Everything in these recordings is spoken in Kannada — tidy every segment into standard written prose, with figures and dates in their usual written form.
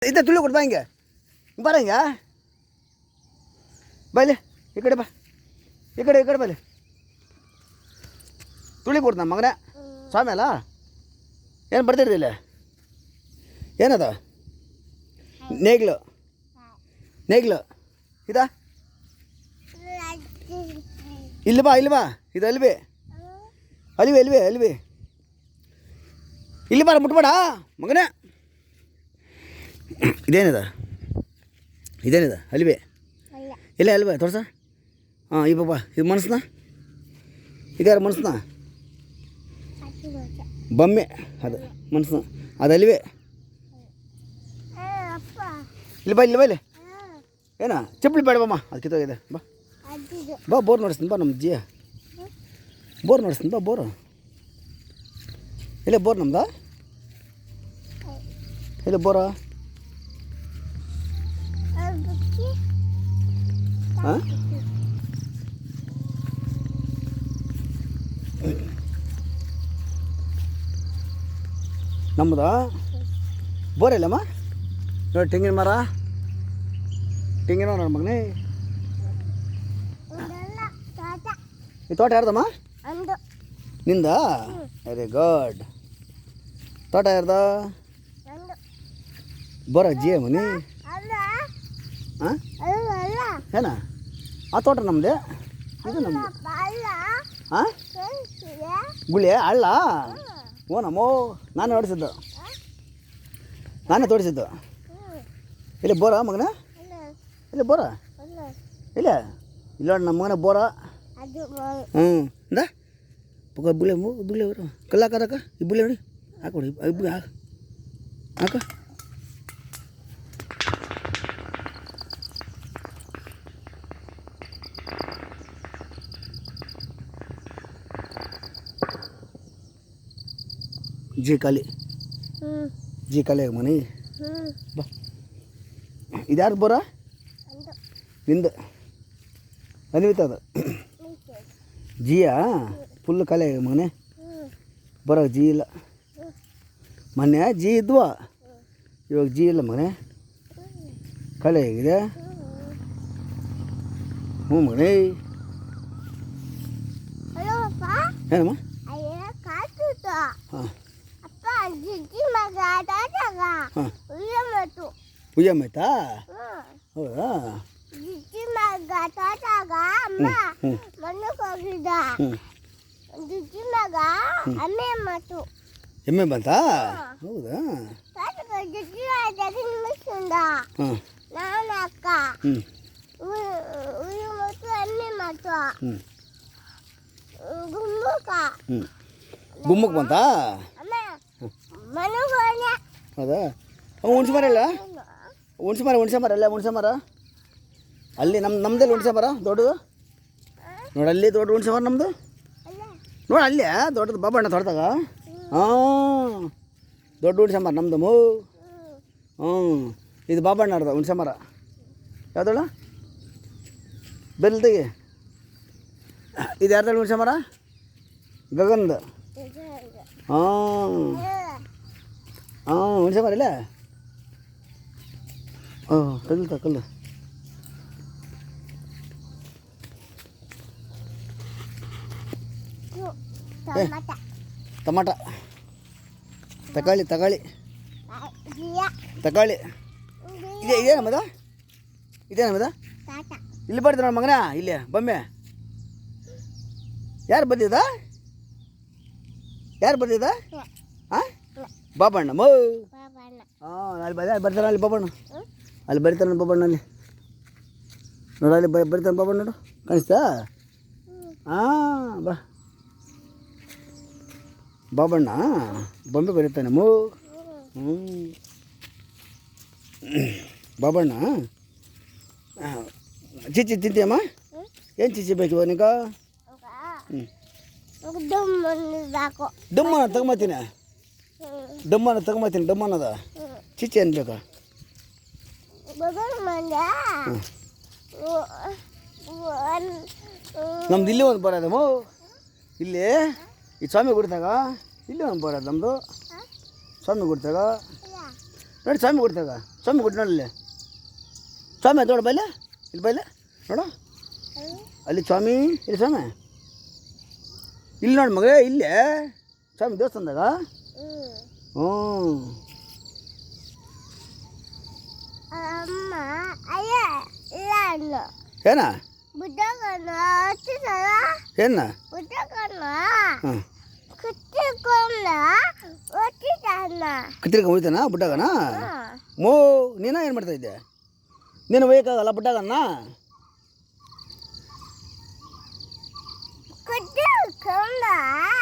ಇದ್ದ ತುಳಿ ಕೊಟ್ಟು ಬಾ ಹಿಂಗೆ ಬರ ಹಿಂಗ ಬಾಯ್ಲೆ ಈ ಕಡೆ ಬಾ ಈ ಕಡೆ ಬಾಯ್ಲೆ ತುಳಿ ಕೊಡ್ತು ನಮ್ಮ ಮಗನೇ ಸ್ವಾಮಿ ಅಲ್ಲ ಏನು ಬರ್ತಿರ್ದಿಲ್ಲ ಏನದ ನೇಗ್ಲು ಇದಾ ಇಲ್ಲಿ ಬಾ ಇದು ಅಲ್ವಿ ಇಲ್ಲಿ ಬಾರ ಮುಟ್ಬೇಡ ಮಗನೇ ಇದೇನಿದ ಅಲ್ವಿ ಇಲ್ಲ ಅಲ್ವ ತೋರ್ಸ ಹಾಂ ಈ ಬಾಬಾ ಇದು ಮನಸ್ನ ಇದ್ಯಾರು ಮನಸ್ನ ಬೊಮ್ಮೆ ಅದು ಮನಸ್ನ ಅದು ಅಲ್ವೇ ಇಲ್ಲಿ ಬಾ ಇಲ್ಲಿ ಏನ ಚಪ್ಪಲಿ ಬೇಡ ಬಮ್ಮ ಅದು ಕಿತ್ತೋಗಿದೆ ಬಾ ಬೋರ್ ನೋಡಿಸ್ತೀನಿ ಬಾ ನಮ್ಮ ಜಿಯ ಬೋರ್ ನೋಡಿಸ್ತೀನಿ ಬಾ ಬೋರು ಇಲ್ಲ ಬೋರ್ ನಮ್ದು ಇಲ್ಲ ಬೋರ ಹಾಂ ನಮ್ಮದ ಬೋರ್ ಇಲ್ಲಮ್ಮ ನೋಡಿ ತೆಂಗಿನ ಮರ ನೋಡಿ ಮಗನೇ ಈ ತೋಟ ಯಾರ್ದಮ್ಮ ನಿಂದ ವೆರಿ ಗುಡ್ ತೋಟ ಯಾರ್ದ ಬೋರ ಅಜ್ಜಿ ಮನಿ ಹಾಂ ಏನ ಆ ತೋಟ ನಮ್ಮದೇ ಇದು ನಮ್ಮದು ಹಾಂ ಗುಳಿ ಹಳ್ಳ ಓ ನಮ್ಮೋ ನಾನೇ ತೋರಿಸಿದ್ದು ಇಲ್ಲಿ ಬೋರ ಮಗನ ಇಲ್ಲ ಬೋರ ಇಲ್ಲ ನಮ್ಮ ಮಗನ ಬೋರ ಹ್ಞೂ ಇಂದ ಬುಳ್ಳೆ ಅವರು ಕಲ್ಲ ಹಾಕೋದಕ್ಕ ಈ ಬುಳ್ಳೆ ನೋಡಿ ಹಾಕೊಡಿ ಇಬ್ಬರು ಹಾಕ ಜಿ ಕಾಲಿ ಮನೆ ಬಾ ಇದ್ಯಾರು ಬೋರ ನಿಂದು ಅನ್ವಿತ ಅದು ಜಿಯಾ ಫುಲ್ ಕಾಲಿ ಮನೆ ಬರೋ ಜಿ ಇಲ್ಲ ಮೊನ್ನೆ ಜಿ ಇದ್ವಾ ಇವಾಗ ಜಿ ಇಲ್ಲ ಮನೆ ಕಾಲಿ ಆಗಿದೆ ಹ್ಞೂ ಮನೆ ಏನಮ್ಮ ಹಾಂ ಉಯ್ಯಮ್ಮಾಯ್ತಾ ಹೌದಾ ಎಮ್ಮೆ ಬಂತಾ ಹೌದಾ ಗುಮ್ಮಕ್ಕೆ ಬಂತಾ ಹೌದಾ ಹುಣ್ಸೆ ಮರ ಇಲ್ಲ ಹುಣ್ಸೆ ಮರ ಅಲ್ಲಿ ನಮ್ಮದಲ್ಲಿ ಹುಣ್ಸೆ ಮರ ದೊಡ್ಡದು ನೋಡಲ್ಲಿ ದೊಡ್ಡ ಹುಣ್ಸೆ ಮರ ನಮ್ಮದು ನೋಡಿ ಅಲ್ಲಿ ದೊಡ್ಡದು ಬಾಬಣ್ಣ ತೋಟದಾಗ ಹಾಂ ದೊಡ್ಡ ಹುಣ್ಸೆ ಮರ ನಮ್ಮದು ಹ್ಞೂ ಇದು ಬಾಬಣ್ಣರ್ದ ಹುಣ್ಸೆ ಮರ ಯಾವುದಳ ಬೆಲ್ದಿಗೆ ಇದು ಯಾರ್ದಲ್ಲ ಹುಣ್ಸೆ ಮರ ಗಗನ್ದು ಹಾಂ ಹುಣ್ಸೆ ಮರ ಇಲ್ಲ ಕಲ್ಲು ಟಮಾಟ ತಕಾಳಿ ಇದೇನಮ್ಮದ ಇಲ್ಲಿ ಬರ್ತೀರ ನೋಡಿ ಮಗನ ಇಲ್ಲಿ ಬೊಮ್ಮೆ ಯಾರು ಬಂದಿದ್ದ ಹಾಂ ಬಾಬಣ್ಣ ಹಾಂ ಅಲ್ಲಿ ಬರ್ತಾನೆ ಅಲ್ಲಿ ಬಾಬಣ್ಣ ಅಲ್ಲಿ ಬರಿತಾನೆ ಬಾಬಣ್ಣ ಅಲ್ಲಿ ನೋಡ ಅಲ್ಲಿ ಬರಿತಾನೆ ಬಾಬಣ್ಣ ನೋಡು ಕಾಣಿಸ್ತಾ ಹಾಂ ಬಾಬಣ್ಣ ಬೊಂಬೆ ಬರೀತಾನೆ ಹ್ಞೂ ಬಾಬಣ್ಣ ಚಿಚ್ಚಿ ತಿಂತೀಯಮ್ಮ ಏನು ಚಿಚ್ಚಿ ಬೇಕು ನಿಗ ಡಮ್ಮನ ತಗೊಂಬತ್ತೀನಿ ಡಮ್ಮನದ ಚಿಚ್ಚಿ ಏನು ಬೇಕಾ ನಮ್ದು ಇಲ್ಲಿ ಒಂದು ಬರೋದಮ್ಮ ಇಲ್ಲಿ ಈ ಸ್ವಾಮಿ ಗುಡಿದಾಗ ಇಲ್ಲಿ ಒಂದು ಬರೋದು ನಮ್ಮದು ಸ್ವಾಮಿ ಗುಡಿದಾಗ ನೋಡಿ ಸ್ವಾಮಿ ಗುಡಿದಾಗ ಸ್ವಾಮಿ ಕೊಟ್ಟು ನೋಡಲ್ಲಿ ಸ್ವಾಮಿ ನೋಡು ಬೈಲೆ ಇಲ್ಲಿ ಬೈಲೆ ನೋಡು ಅಲ್ಲಿ ಸ್ವಾಮಿ ಇಲ್ಲಿ ಸ್ವಾಮಿ ಇಲ್ಲಿ ನೋಡಿ ಮಗ ಇಲ್ಲೇ ಸ್ವಾಮಿ ದೇವಸ್ಥಾನದಾಗ ಹ್ಞೂ ಏನ ಏನ ಹಾಂ ಕತ್ತಿರ್ಕ ಹೋಯ್ತಾನ ಬುಡ್ಡಾಗನ ಮೋ ನೀನ ಏನು ಮಾಡ್ತಾ ಇದ್ದೆ ನೀನು ಒಯ್ಯಕ್ಕಾಗಲ್ಲ ಬುಡ್ಡಾಗನ್ನ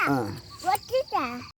ಹಾಂ